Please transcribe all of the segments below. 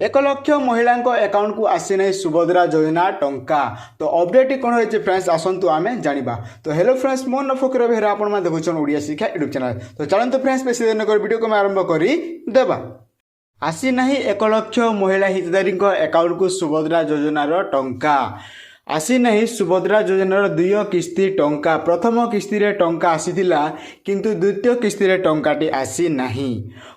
एक लक्ष महिला अकाउंट को आसी नहीं सुभद्रा योजना टंका। तो अपडेट कौन होती फ्रेंड्स आसतु आम जाना। तो हेलो फ्रेंड्स मो न फकीर बेहरा आपण देखुन ओडिया शिक्षा यूट्यूब चैनल। तो चलते फ्रेंड्स बेसी दिन वीडियो को आरंभ कर देवा। आसी नहीं 1 लक्ष महिला हितधारी अकाउंट को सुभद्रा योजनार टंका। आसी नहीं सुभद्रा योजनार 2 किस्ती टंका। प्रथम किस्ती रे टंका आसीथिला किंतु द्वितीय किस्ती रे टंकाटी आसी नहीं।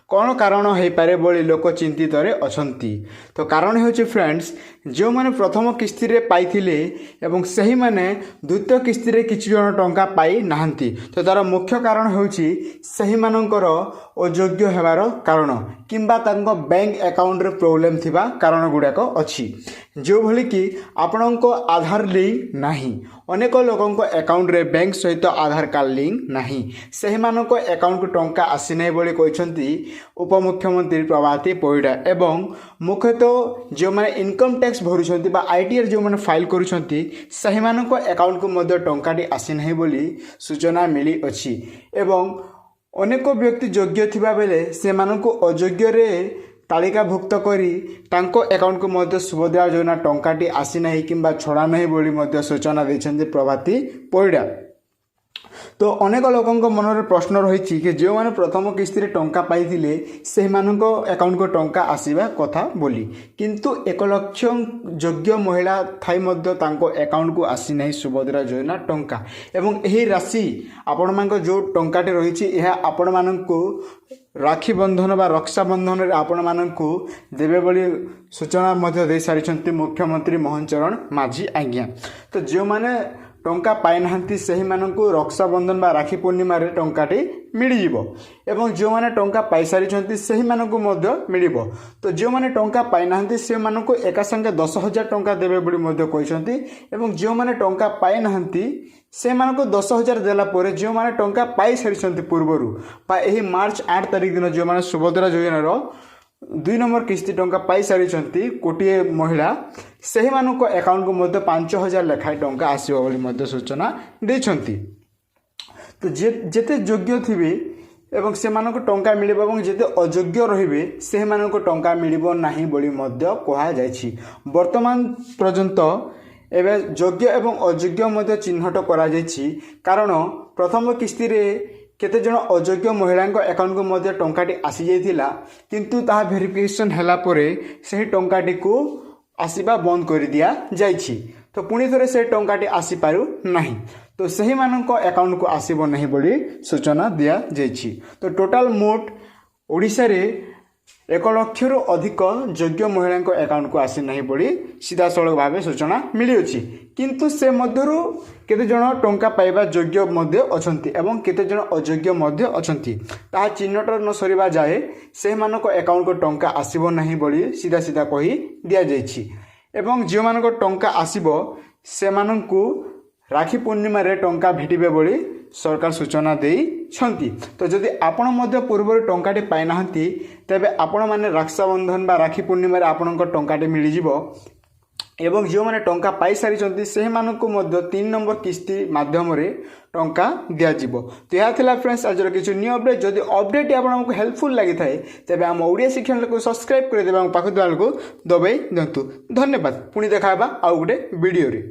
कौन कारण हो पारे बोली लोक चिंतित अछंती। तो कारण हो फ्रेंड्स जो मैंने प्रथम किस्ती रे पाइथिले एवं सही माने द्वितीय किस्ती रे किछि जण टंका पाई नाहंती। तो तार मुख्य कारण होछि सही मानकर अयोग्य हेबार कारण किंबा तांको बैंक अकाउंट रे प्रॉब्लम थिबा कारण गुडाक अछि। जो भली कि आपणको आधार लिंक नाही, अनेक लोकंको अकाउंट रे बैंक सहित आधार कार्ड लिंक नाही, सही मानको अकाउंट को टंका आसी नाही बोली कहछंती उपमुख्यमंत्री प्रभाती परिडा। एवं मुख्यतः जो मैंने इनकम टैक्स भरुछंती बा आईटीआर जो मैंने फाइल करुछंती सही मानको अकाउंट को मध्य टंकाटी आसी नाही बोली सूचना मिली अछि। एवं अनेक व्यक्ति योग्य थिबा बेले से मानको अयोग्य रे तालिकाभुक्त करी तांको अकाउंट को मध्य सुभद्रा योजना टंकाटी आसी नाही किंबा छड़ा नाही बोली मध्य सूचना दैछंती प्रभाती परिडा। तो अनेक लोकों मन में प्रश्न रही कि जो मैंने प्रथम किस्ती रे टंका पाइथिले से मानको अकाउंट को टंका आसीबा कथा बोली किंतु 1 लक्ष योग्य महिला थाई मध्य तांको अकाउंट को आसी नहीं सुभद्रा योजना टंका। एवं यही राशि आपण मानको जो टंकाटे रही यह आपण मानको राखी बंधन बा रक्षा बंधन आपण मानकु देवे बोली सूचना मध्य दे सारी मुख्यमंत्री मोहन चरण माझी आज्ञा। तो जो माने टंका पाई नाहंती सही मानकु रक्षा बंधन बा राखी पूर्णिमा रे टंकाटी मिली जिवो एवं जो माने टंका पाई सारी छंती सही मानकु मध्य मिलिबो। तो जो माने टंका पाई नाहंती से मानकु एका संगे 10,000 टंका देबे बोली मध्य कहिसंती। एवं जो माने टंका पाई नाहंती से मानकु 10,000 देला परे जो माने टंका पाई सारी छंती पूर्वरु बा एही मार्च 8 तारिख दिन जो माने सुभद्रा योजनार 2 नंबर किस्ती टंका पाई सारी छंती कोटिए महिला सही मानको अकाउंट को मध्य 5,000 लेखाएं टंका आसीबो बोली मध्य सूचना दैछंती। तो जेते योग्य थिबे एवं से मानको टंका मिलिबो एवं जेते अयोग्य रहिबे से मानको टंका मिलिबो नाही बोली मध्य कहा जायछि। वर्तमान पर्यंत एवं योग्य एवं अयोग्य मध्य चिन्हट करा जायछि कारण प्रथम किस्ती रे केते जण अयोग्य महिला अकाउंट को मध्य टंकाटी आसी जाइथिला किंतु ताहा वेरिफिकेशन हैला परे सही टंकाटी को आसीबा बंद कर दिया जाइछि। तो पुणी थरे से टंकाटी आसी पारु नाही। तो सही मानक अकाउंट को आसीबो नहीं बोली सूचना दिया जाइछि। तो टोटल मोट ओडिसा रे 1 लक्षरू अधिक योग्य महिला अकाउंट को आसी नहीं बोली सीधा सड़क भाव सूचना मिली अछि। किंतु से मध्यरु केते जण टंका पाइबा योग्य मध्य अछंती एवं केते जण अयोग्य मध्य अछंती ताहा चिन्हट न सरिबा जाए से मानक अकाउंट को टंका आसीबो नहीं बोली सीधा सीधा कही दिया जाइछि। एवं जो मानक टंका आसीबो से मानकु राखी पूर्णिमा रे टंका भेटिबे बोली सरकार सूचना देई छंती। तो जदि आपण मध्य पूर्व टंकाटे पाई नाहंती तबे आपण माने रक्षाबंधन बा राखी पूर्णिमा रे आपणको टंकाटे मिली जिवो एवं जो माने टंका पाई सारी छंती से मानकु मध्य 3 नंबर किस्ती माध्यम रे टंका दिया जिवो। तो यह थिला फ्रेंड्स आज किछु न्यू अपडेट। जदि अपडेट आपनको हेल्पफुल लागि थाए तबे हम ओडिया शिक्षा चैनल को सब्सक्राइब कर देबा पाखु दाल को दबाई दंतु। धन्यवाद। पुणी देखाबा आ गुटे वीडियो रे।